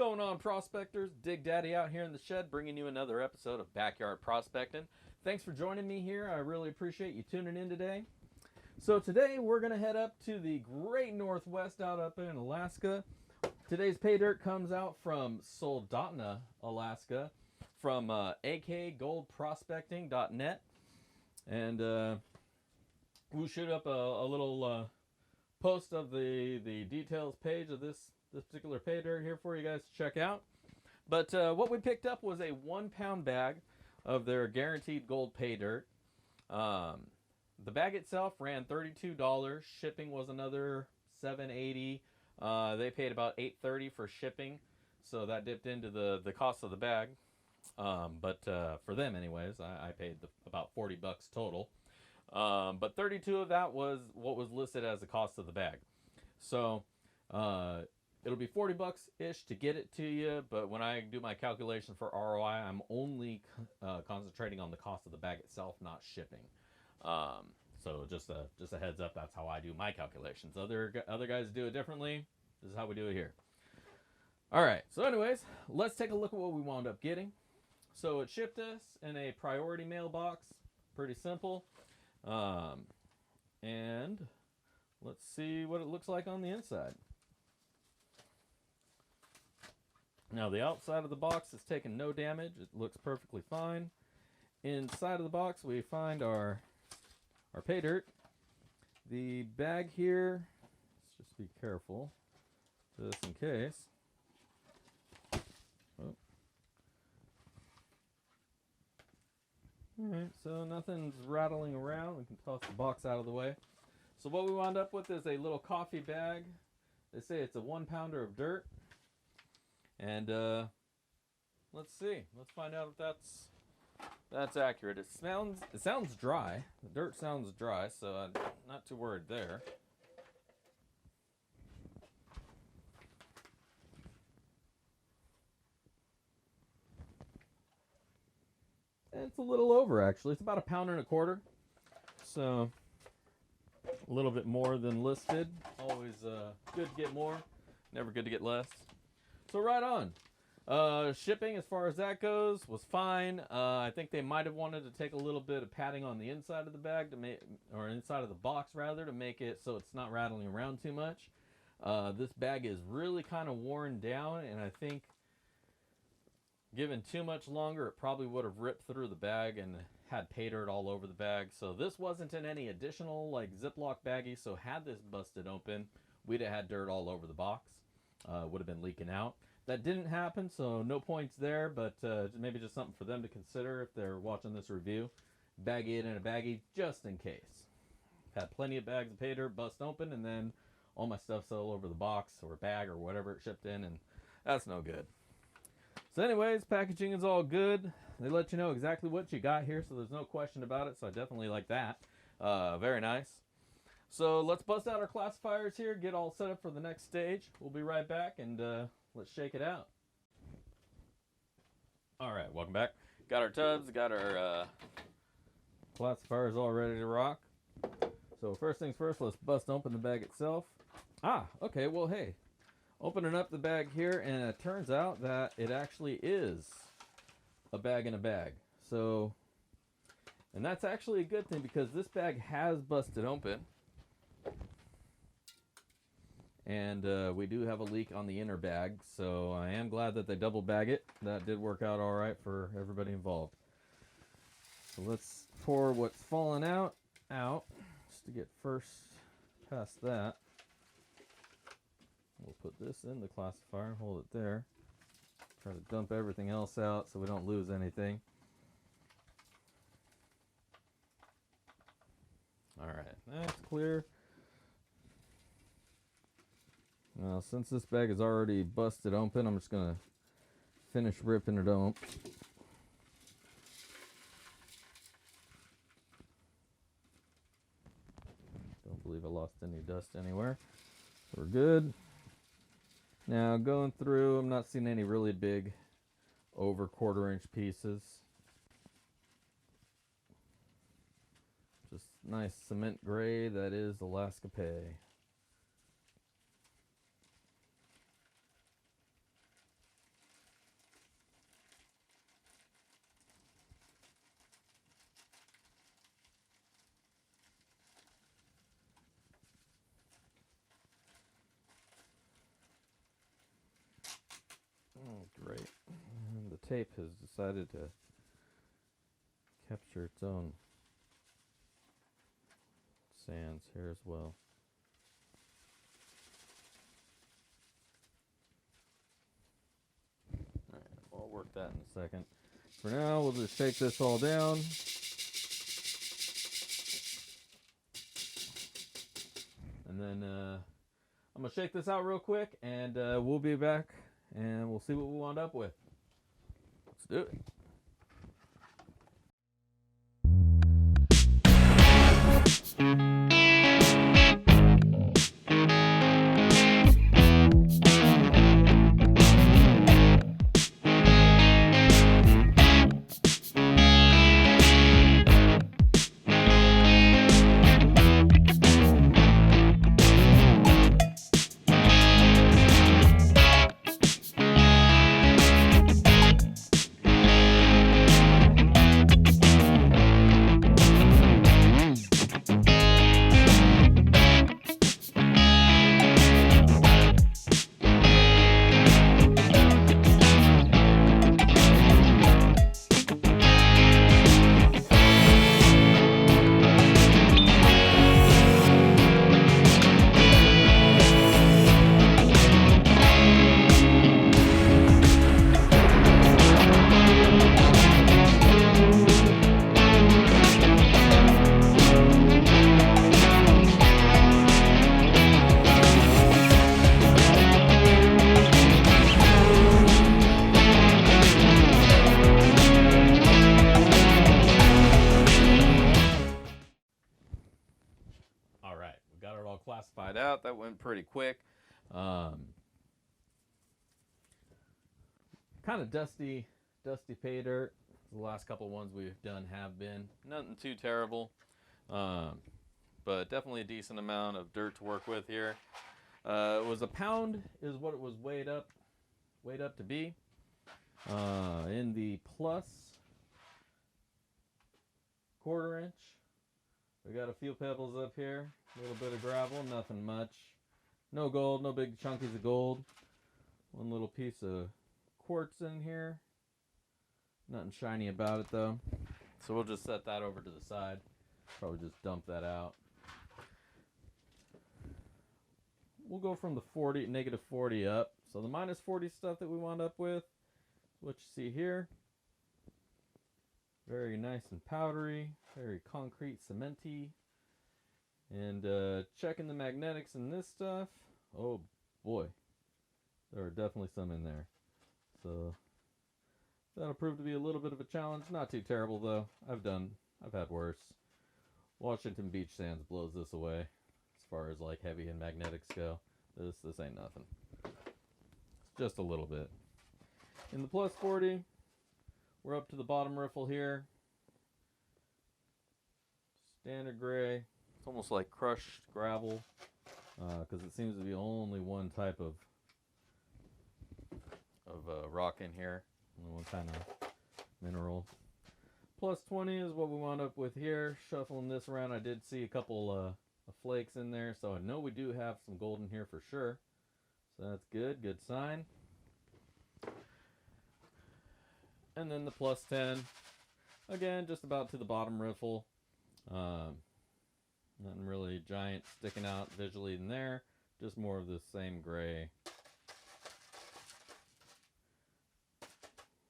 going on, prospectors? Dig Daddy out here in the shed bringing you another episode of Backyard Prospecting. Thanks for joining me here. I really appreciate you tuning in today. So today we're going to head up to the great Northwest out up in Alaska. Today's Paydirt comes out from Soldotna, Alaska, from akgoldprospecting.net. And we'll shoot up a little post of the details page of this particular Paydirt here for you guys to check out. But what we picked up was a 1 pound bag of their guaranteed gold Paydirt. The bag itself ran $32. Shipping was another $7.80. They paid about $8.30 for shipping, so that dipped into the cost of the bag. But for them anyways, I paid about $40 total. But 32 of that was what was listed as the cost of the bag. So it'll be $40-ish to get it to you, but when I do my calculation for ROI, I'm only concentrating on the cost of the bag itself, not shipping. So just a heads up, that's how I do my calculations. Other guys do it differently. This is how we do it here. All right, so anyways, let's take a look at what we wound up getting. So it shipped us in a priority mailbox, pretty simple. And let's see what it looks like on the inside. Now the outside of the box has taken no damage. It looks perfectly fine. Inside of the box we find our Paydirt. The bag here, let's just be careful, just in case. Oh. Alright, so nothing's rattling around. We can toss the box out of the way. So what we wound up with is a little coffee bag. They say it's a 1 pounder of dirt. And let's see. Let's find out if that's accurate. It sounds dry. The dirt sounds dry, so I'm not too worried there. It's a little over, actually. It's about 1.25 pounds. So a little bit more than listed. Always good to get more. Never good to get less. So right on. Shipping, as far as that goes, was fine. I think they might have wanted to take a little bit of padding on the inside of the bag to make, or inside of the box rather, to make it so it's not rattling around too much. This bag is really kind of worn down, and I think given too much longer, it probably would have ripped through the bag and had Paydirt all over the bag. So this wasn't in any additional like Ziploc baggie. So had this busted open, we'd have had dirt all over the box. Would have been leaking out. That didn't happen, so no points there, but maybe just something for them to consider if they're watching this review. Bag it in a baggie just in case. Had plenty of bags of Paydirt bust open, and then all my stuff's all over the box or bag or whatever it shipped in, and that's no good. So anyways, packaging is all good. They let you know exactly what you got here, so there's no question about it, so I definitely like that. Very nice. So let's bust out our classifiers here, get all set up for the next stage. We'll be right back, and let's shake it out. All right, welcome back. Got our tubs, got our classifiers all ready to rock. So first things first, let's bust open the bag itself. Okay, well, hey. Opening up the bag here, and it turns out that it actually is a bag in a bag. So, and that's actually a good thing because this bag has busted open. And we do have a leak on the inner bag, so I am glad that they double bag it. That did work out all right for everybody involved. So let's pour what's fallen out, just to get first past that. We'll put this in the classifier and hold it there. Try to dump everything else out so we don't lose anything. All right, that's clear. Now, since this bag is already busted open, I'm just going to finish ripping it open. Don't believe I lost any dust anywhere. We're good. Now, going through, I'm not seeing any really big over 1/4 inch pieces. Just nice cement gray, that is Alaska Pay. tape has decided to capture its own sands here as well. Alright, I'll work that in a second. For now, we'll just shake this all down. And then I'm going to shake this out real quick, and we'll be back, and we'll see what we wound up with. Let's do it. Classified out. That went pretty quick. Kind of dusty Paydirt. The last couple ones we've done have been nothing too terrible, but definitely a decent amount of dirt to work with here. It was a pound is what it was weighed up to be. In the plus 1/4 inch, we got a few pebbles up here. A little bit of gravel, nothing much. No gold, no big chunkies of gold. One little piece of quartz in here. Nothing shiny about it though. So we'll just set that over to the side. Probably just dump that out. We'll go from the -40 up. So the -40 stuff that we wound up with, what you see here. Very nice and powdery, very concrete, cementy. And checking the magnetics in this stuff, oh boy, there are definitely some in there. So that'll prove to be a little bit of a challenge. Not too terrible though. I've had worse. Washington Beach Sands blows this away as far as like heavy and magnetics go. This ain't nothing. It's just a little bit. In the +40, we're up to the bottom riffle here. Standard gray. It's almost like crushed gravel, because it seems to be only one type of rock in here, only one kind of mineral. +20 is what we wound up with here. Shuffling this around, I did see a couple of flakes in there, so I know we do have some gold in here for sure. So that's good sign. And then the +10, again, just about to the bottom riffle. Nothing really giant sticking out visually in there. Just more of the same gray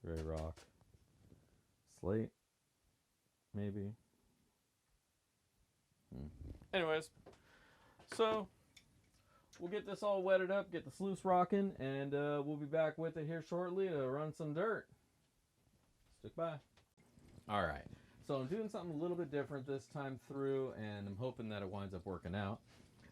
rock. Slate, maybe. Anyways, so we'll get this all wetted up, get the sluice rocking, and we'll be back with it here shortly to run some dirt. Stick by. Alright. So I'm doing something a little bit different this time through, and I'm hoping that it winds up working out.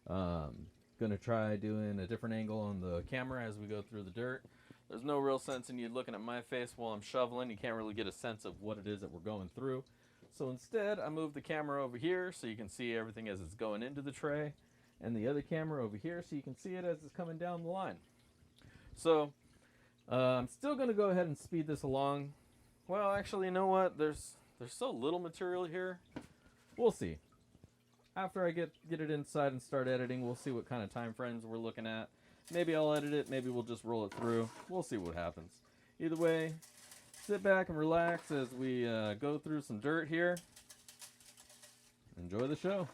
Gonna try doing a different angle on the camera as we go through the dirt. There's no real sense in you looking at my face while I'm shoveling. You can't really get a sense of what it is that we're going through. So instead, I moved the camera over here so you can see everything as it's going into the tray, and the other camera over here so you can see it as it's coming down the line. So I'm still gonna go ahead and speed this along. Well, actually, you know what? There's so little material here. We'll see. After I get it inside and start editing, we'll see what kind of time frames we're looking at. Maybe I'll edit it. Maybe we'll just roll it through. We'll see what happens. Either way, sit back and relax as we go through some dirt here. Enjoy the show.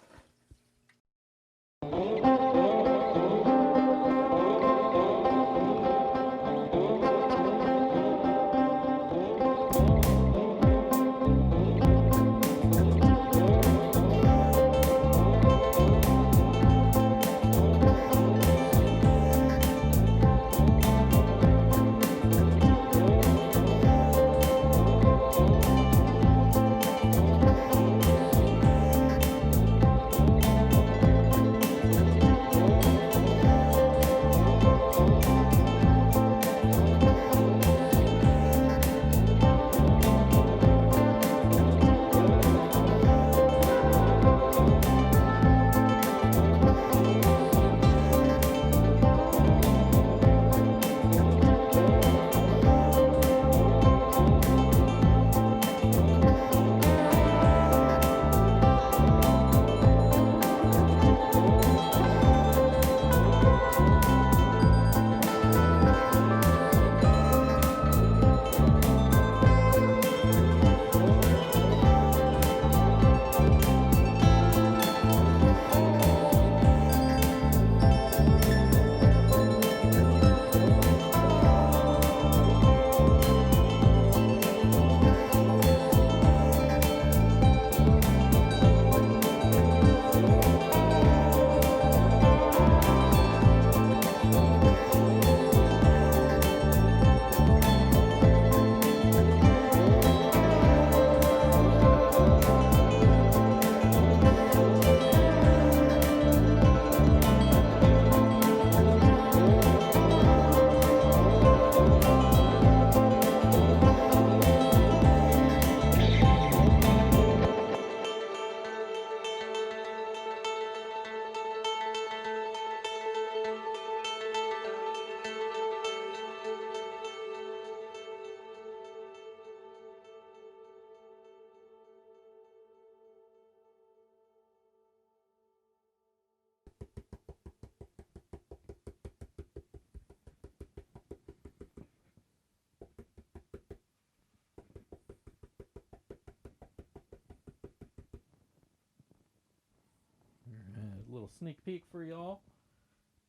Little sneak peek for y'all.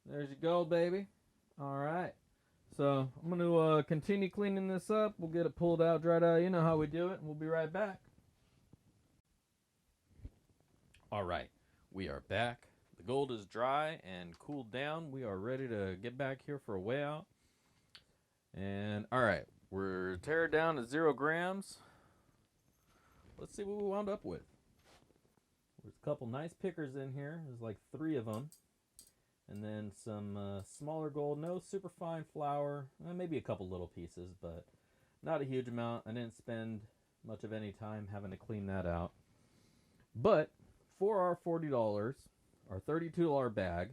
There's your gold, baby. All right. So I'm going to continue cleaning this up. We'll get it pulled out, dried out. You know how we do it. We'll be right back. All right. We are back. The gold is dry and cooled down. We are ready to get back here for a weigh out. And all right. We're tearing down to 0 grams. Let's see what we wound up with. There's a couple nice pickers in here. There's like 3 of them. And then some smaller gold. No super fine flour. Maybe a couple little pieces, but not a huge amount. I didn't spend much of any time having to clean that out. But for our $40, our $32 bag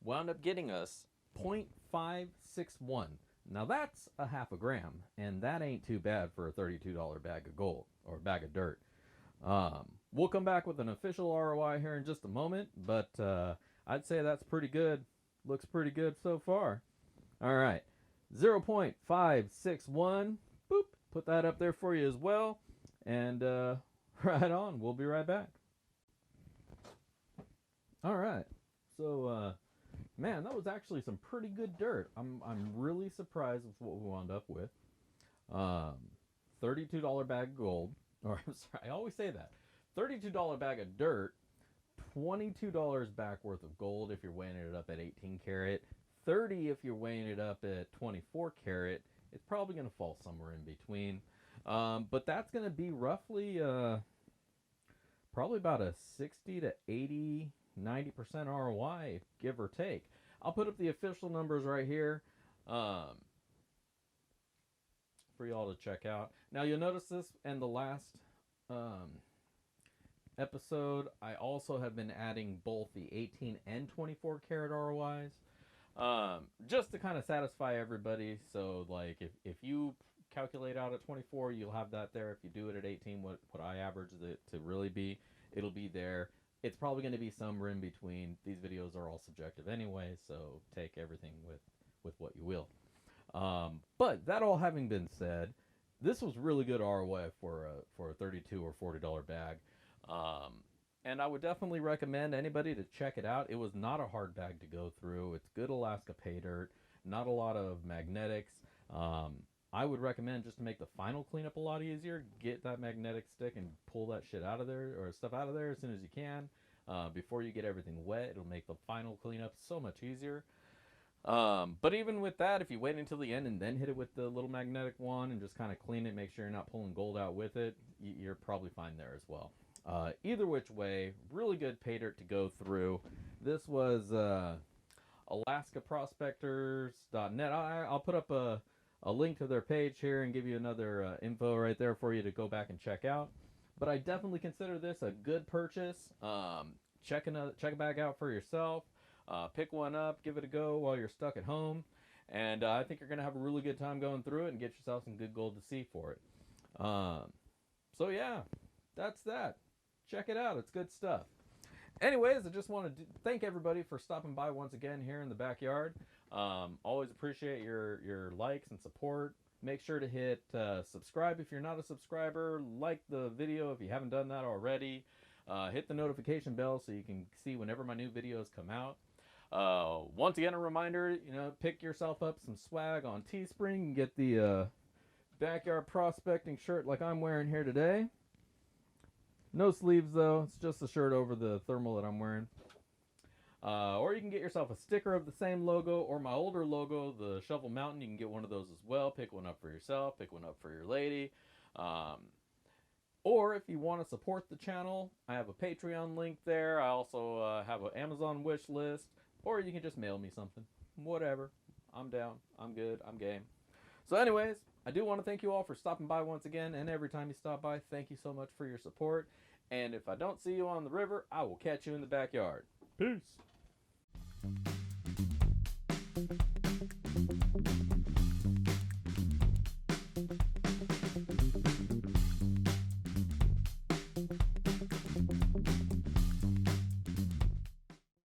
wound up getting us 0.561. Now that's a half a gram. And that ain't too bad for a $32 bag of gold or bag of dirt. We'll come back with an official ROI here in just a moment, but I'd say that's pretty good. Looks pretty good so far. All right, 0.561. Boop. Put that up there for you as well. And right on. We'll be right back. All right. So, man, that was actually some pretty good dirt. I'm really surprised with what we wound up with. $32 bag of gold. Or I'm sorry, I always say that. $32 bag of dirt, $22 back worth of gold if you're weighing it up at 18 karat, $30 if you're weighing it up at 24 karat. It's probably going to fall somewhere in between. But that's going to be roughly probably about a 60 to 80, 90% ROI, give or take. I'll put up the official numbers right here for y'all to check out. Now you'll notice this in the last episode, I also have been adding both the 18 and 24 karat ROIs, just to kind of satisfy everybody. So like if you calculate out at 24, you'll have that there. If you do it at 18, what I average it to really be, it'll be there. It's probably going to be somewhere in between. These videos are all subjective anyway, so take everything with what you will. But that all having been said, this was really good ROI for a $32 or $40 bag. And I would definitely recommend anybody to check it out. It was not a hard bag to go through. It's good Alaska pay dirt, not a lot of magnetics. I would recommend, just to make the final cleanup a lot easier, get that magnetic stick and pull that shit out of there, or stuff out of there, as soon as you can. Before you get everything wet, it'll make the final cleanup so much easier. But even with that, if you wait until the end and then hit it with the little magnetic one and just kind of clean it, make sure you're not pulling gold out with it, you're probably fine there as well. Either which way, really good pay dirt to go through. This was AlaskaProspectors.net. I'll put up a link to their page here and give you another info right there for you to go back and check out. But I definitely consider this a good purchase. Check a bag out for yourself. Pick one up, give it a go while you're stuck at home. And I think you're going to have a really good time going through it and get yourself some good gold to see for it. So yeah, that's that. Check it out. It's good stuff. Anyways, I just want to thank everybody for stopping by once again here in the backyard. Always appreciate your likes and support. Make sure to hit subscribe if you're not a subscriber. Like the video if you haven't done that already. Hit the notification bell so you can see whenever my new videos come out. Once again, a reminder, pick yourself up some swag on Teespring and get the backyard prospecting shirt like I'm wearing here today. No sleeves though, it's just a shirt over the thermal that I'm wearing. Or you can get yourself a sticker of the same logo, or my older logo, the Shovel Mountain. You can get one of those as well. Pick one up for yourself, pick one up for your lady. Or if you want to support the channel, I have a Patreon link there. I also have an Amazon wish list. Or you can just mail me something. Whatever. I'm down. I'm good. I'm game. So anyways, I do want to thank you all for stopping by once again. And every time you stop by, thank you so much for your support. And if I don't see you on the river, I will catch you in the backyard. Peace.